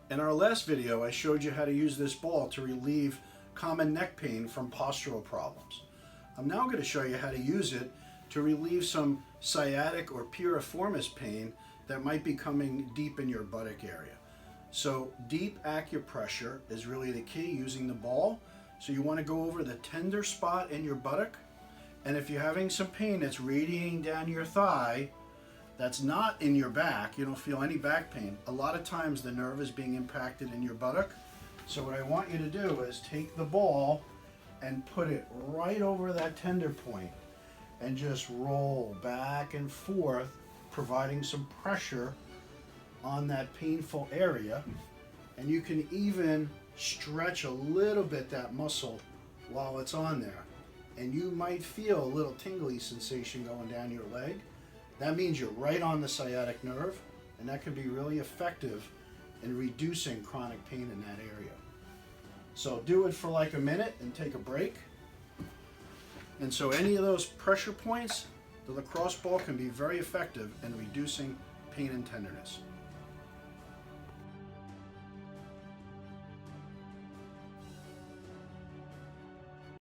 In our last video, I showed you how to use this ball to relieve common neck pain from postural problems. I'm now going to show you how to use it to relieve some sciatic or piriformis pain that might be coming deep in your buttock area. So deep acupressure is really the key using the ball. So you want to go over the tender spot in your buttock, and if you're having some pain that's radiating down your thigh, that's not in your back, you don't feel any back pain. A lot of times the nerve is being impacted in your buttock. So what I want you to do is take the ball and put it right over that tender point and just roll back and forth, providing some pressure on that painful area. And you can even stretch a little bit that muscle while it's on there. And you might feel a little tingly sensation going down your leg. That means you're right on the sciatic nerve, and that can be really effective in reducing chronic pain in that area. So do it for like a minute and take a break. And so any of those pressure points, the lacrosse ball can be very effective in reducing pain and tenderness.